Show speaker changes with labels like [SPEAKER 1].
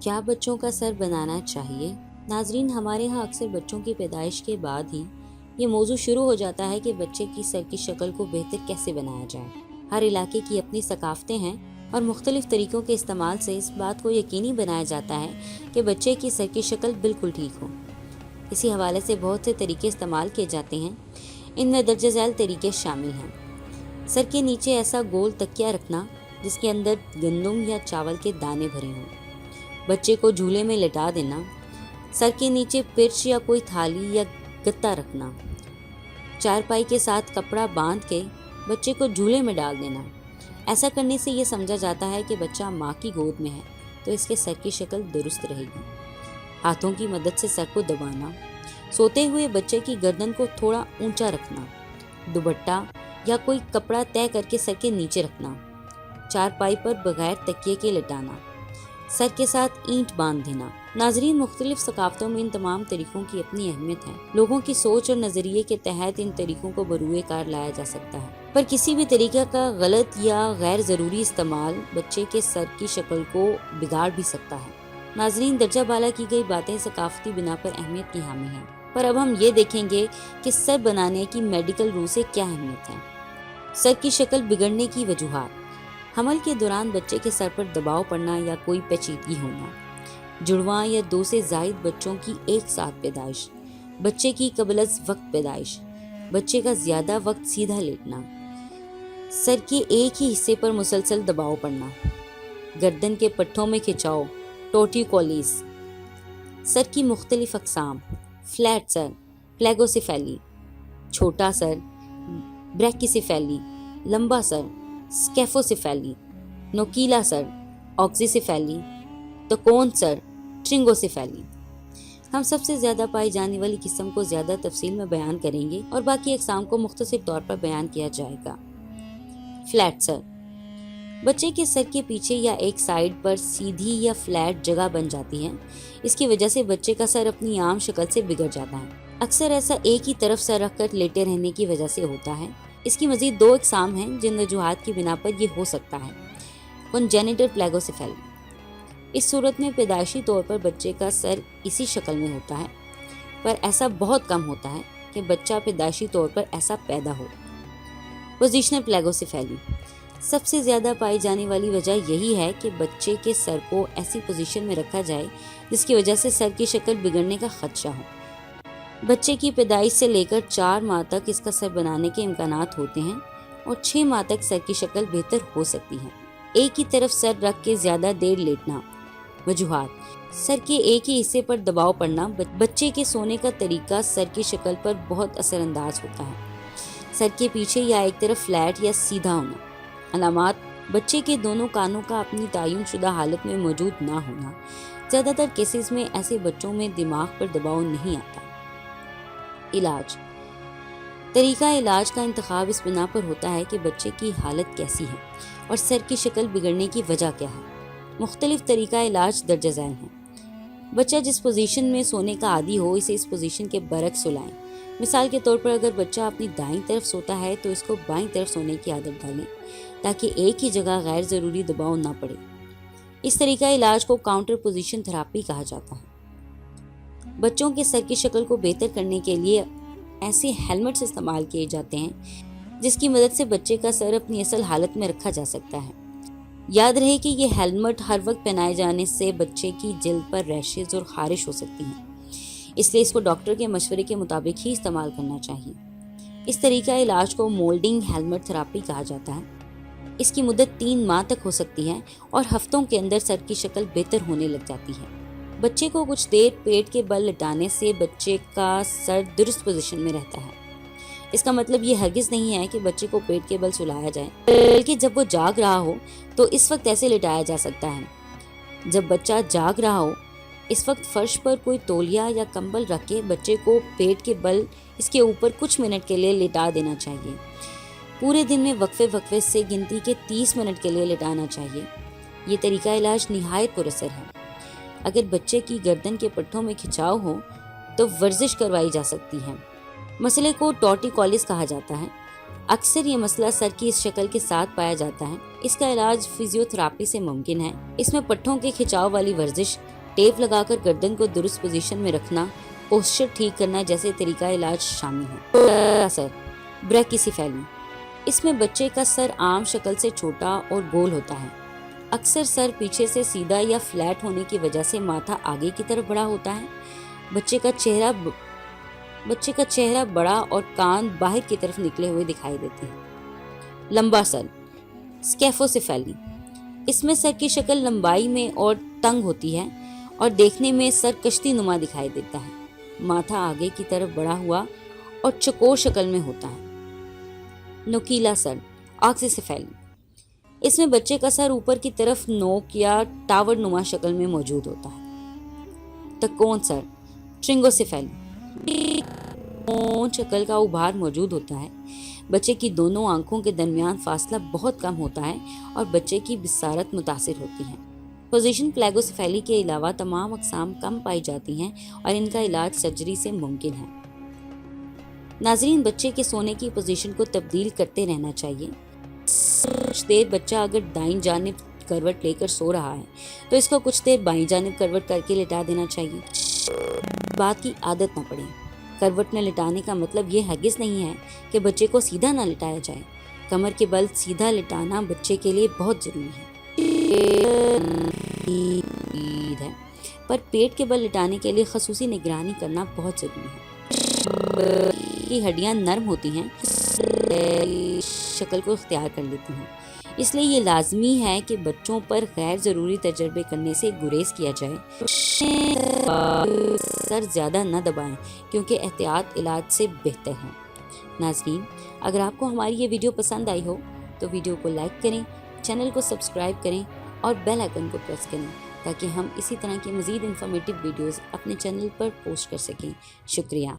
[SPEAKER 1] क्या बच्चों का सर बनाना चाहिए؟ नाजरीन, हमारे यहाँ अक्सर बच्चों की पैदाइश के बाद ही ये मौजू शुरू हो जाता है कि बच्चे की सर की शक्ल को बेहतर कैसे बनाया जाए। हर इलाके की अपनी सकाफतें हैं और मुख्तलिफ तरीक़ों के इस्तेमाल से इस बात को यकीनी बनाया जाता है कि बच्चे की सर की शक्ल बिल्कुल ठीक हो। इसी हवाले से बहुत से तरीके इस्तेमाल किए जाते हैं। इनमें दर्ज झैल तरीके शामिल हैं। सर के नीचे ऐसा गोल तकिया रखना जिसके अंदर गंदम या चावल के दाने भरे हों। बच्चे को झूले में लेटा देना। सर के नीचे पिर्च या कोई थाली या गत्ता रखना। चारपाई के साथ कपड़ा बांध के बच्चे को झूले में डाल देना। ऐसा करने से ये समझा जाता है कि बच्चा माँ की गोद में है तो इसके सर की शक्ल दुरुस्त रहेगी। हाथों की मदद से सर को दबाना। सोते हुए बच्चे की गर्दन को थोड़ा ऊंचा रखना। दुपट्टा या कोई कपड़ा तय करके सर के नीचे रखना। चारपाई पर बगैर तकिए के लेटाना। सर के साथ ईंट बांध देना। नाजरीन, मुख्तलिफ सकाफतों में इन तमाम तरीकों की अपनी अहमियत है। लोगों की सोच और नजरिए के तहत इन तरीकों को बरूए कार लाया जा सकता है, पर किसी भी तरीके का गलत या गैर जरूरी इस्तेमाल बच्चे के सर की शक्ल को बिगाड़ भी सकता है। नाजरीन, दर्जा बाला की गई बातें सकाफती बिना पर अहमियत की हामी हैं, पर अब हम ये देखेंगे कि सर बनाने की मेडिकल रूह से क्या अहमियत है। सर की शक्ल बिगड़ने की वजूहात। हमल के दौरान बच्चे के सर पर दबाव पड़ना या कोई पेचीदगी होना। जुड़वां या 2 से ज़ायद बच्चों की एक साथ पैदाइश। बच्चे की कबलज वक्त पैदाइश। बच्चे का ज़्यादा वक्त सीधा लेटना। सर के एक ही हिस्से पर मुसलसल दबाव पड़ना। गर्दन के पट्टों में खिंचाव, टोर्टिकोलिस। सर की मुख्तलिफ अक़साम। Flat sir, प्लेगोसिफेली। छोटा सर, ब्रैकिसिफेली। लंबा सर, स्केफोसिफेली। नोकीला सर, ऑक्सीसिफेली। तकोन सर, ट्रिंगोसिफेली। हम सबसे ज़्यादा पाई जाने वाली किस्म को ज़्यादा तफसील में बयान करेंगे और बाकी अक़साम को मुख्तसर तौर पर बयान किया जाएगा। फ्लैट सर, बच्चे के सर के पीछे या एक साइड पर सीधी या फ्लैट जगह बन जाती है। इसकी वजह से बच्चे का सर अपनी आम शक्ल से बिगड़ जाता है। अक्सर ऐसा एक ही तरफ सर रखकर लेटे रहने की वजह से होता है। इसकी मज़ीद 2 अक़साम हैं जिन वजूहात की बिना पर यह हो सकता है। कॉन्जेनिटल प्लेगोसिफेली। इस सूरत में पैदाइशी तौर पर बच्चे का सर इसी शक्ल में होता है, पर ऐसा बहुत कम होता है कि बच्चा पैदाइशी तौर पर ऐसा पैदा हो। पोजिशनल प्लेगोसिफेली। सबसे ज़्यादा पाई जाने वाली वजह यही है कि बच्चे के सर को ऐसी पोजीशन में रखा जाए जिसकी वजह से सर की शक्ल बिगड़ने का खदशा हो। बच्चे की पैदाइश से लेकर 4 माह तक इसका सर बनाने के इम्कानात होते हैं और 6 माह तक सर की शक्ल बेहतर हो सकती है। एक ही तरफ सर रख के ज़्यादा देर लेटना। वजूहात। सर के एक ही हिस्से पर दबाव पड़ना बच्चे के सोने का तरीका सर की शक्ल पर बहुत असरअंदाज होता है। सर के पीछे या एक तरफ फ्लैट या सीधा होना। अलामात। बच्चे के दोनों कानों का अपनी तयन शुदा हालत में मौजूद ना होना। ज़्यादातर केसेस में ऐसे बच्चों में दिमाग पर दबाव नहीं आता। इलाज। तरीका इलाज का इंतखाब इस बिना पर होता है कि बच्चे की हालत कैसी है और सर की शक्ल बिगड़ने की वजह क्या है। मुख्तलिफ तरीका इलाज दर्ज झैल हैं। बच्चा जिस पोजीशन में सोने का आदी हो इसे इस पोजीशन के बरक्स सुलाएं। मिसाल के तौर पर अगर बच्चा अपनी दाईं तरफ सोता है तो इसको बाईं तरफ सोने की आदत डालें ताकि एक ही जगह गैर ज़रूरी दबाव ना पड़े। इस तरीका इलाज को काउंटर पोजीशन थेरेपी कहा जाता है। बच्चों के सर की शक्ल को बेहतर करने के लिए ऐसे हेलमेट्स इस्तेमाल किए जाते हैं जिसकी मदद से बच्चे का सर अपनी असल हालत में रखा जा सकता है। याद रहे कि ये हेलमेट हर वक्त पहनाए जाने से बच्चे की जिल्द पर रैशेज और खारिश हो सकती हैं, इसलिए इसको डॉक्टर के मशवरे के मुताबिक ही इस्तेमाल करना चाहिए। इस तरीका इलाज को मोल्डिंग हेलमेट थेरेपी कहा जाता है। इसकी मुद्दत 3 माह तक हो सकती है और हफ्तों के अंदर सर की शक्ल बेहतर होने लग जाती है। बच्चे को कुछ देर पेट के बल लिटाने से बच्चे का सर दुरुस्त पोजीशन में रहता है। इसका मतलब ये हरगिज़ नहीं है कि बच्चे को पेट के बल सुलाया जाए, बल्कि जब वो जाग रहा हो तो इस वक्त ऐसे लिटाया जा सकता है। जब बच्चा जाग रहा हो इस वक्त फर्श पर कोई तौलिया या कंबल रख के बच्चे को पेट के बल इसके ऊपर कुछ मिनट के लिए लिटा देना चाहिए। पूरे दिन में वक्फे से गिनती के 30 मिनट के लिए लिटाना चाहिए। ये तरीका इलाज निहायत पुरअसर है। अगर बच्चे की गर्दन के पट्टों में खिंचाव हो तो वर्जिश करवाई जा सकती है। मसले को टॉर्टिकोलिस कहा जाता है اکثر یہ مسئلہ سر کی اس شکل کے ساتھ پایا جاتا ہے۔ اس کا علاج فزیوتھراپی سے ممکن ہے۔ اس میں پٹھوں کے کھچاؤ والی ورزش، ٹیپ لگا کر گردن کو درست پوزیشن میں رکھنا، پوسچر ٹھیک کرنا جیسے طریقہ علاج شامل ہیں۔ سر بریکیسیفیلی، اس میں بچے کا سر عام شکل سے چھوٹا اور گول ہوتا ہے۔ اکثر سر پیچھے سے سیدھا یا فلیٹ ہونے کی وجہ سے ماتھا آگے کی طرف بڑا ہوتا ہے۔ بچے کا چہرہ بڑا اور کان باہر کی طرف نکلے ہوئے دکھائی دیتے ہیں۔ لمبا سر اسکیفوسیفیلی، اس میں سر کی شکل لمبائی میں اور تنگ ہوتی ہے اور دیکھنے میں سر کشتی نما دکھائی دیتا ہے۔ ماتھا آگے کی طرف بڑا ہوا اور چوکور شکل میں ہوتا ہے۔ نوکیلا سر آکسیسیفیلی، اس میں بچے کا سر اوپر کی طرف نوک یا ٹاور نما شکل میں موجود ہوتا ہے۔ تکون سر ٹرنگوسیفیلی، شکل کا ابھار موجود ہوتا ہے۔ بچے کی دونوں آنکھوں کے درمیان فاصلہ بہت کم ہوتا ہے اور بچے کی بصارت متاثر ہوتی ہے۔ پوزیشن پلیگوسیفیلی کے علاوہ تمام اقسام کم پائی جاتی ہیں اور ان کا علاج سرجری سے ممکن ہے۔ ناظرین، بچے کے سونے کی پوزیشن کو تبدیل کرتے رہنا چاہیے۔ کچھ دیر بچہ اگر دائیں جانب کروٹ لے کر سو رہا ہے تو اس کو کچھ دیر بائیں جانب کروٹ کر کے لٹا دینا چاہیے۔ بات کی عادت نہ پڑے۔ کروٹ میں لٹانے کا مطلب یہ ہرگز نہیں ہے کہ بچے کو سیدھا نہ لٹایا جائے۔ کمر کے بل سیدھا لٹانا بچے کے لیے بہت ضروری ہے، پر پیٹ کے بل لٹانے کے لیے خصوصی نگرانی کرنا بہت ضروری ہے۔ کی ہڈیاں نرم ہوتی ہیں، شکل کو اختیار کر لیتی ہیں، اس لیے یہ لازمی ہے کہ بچوں پر غیر ضروری تجربے کرنے سے گریز کیا جائے۔ سر زیادہ نہ دبائیں کیونکہ احتیاط علاج سے بہتر ہے۔ ناظرین، اگر آپ کو ہماری یہ ویڈیو پسند آئی ہو تو ویڈیو کو لائک کریں، چینل کو سبسکرائب کریں اور بیل آئیکن کو پریس کریں تاکہ ہم اسی طرح کی مزید انفارمیٹیو ویڈیوز اپنے چینل پر پوسٹ کر سکیں۔ شکریہ۔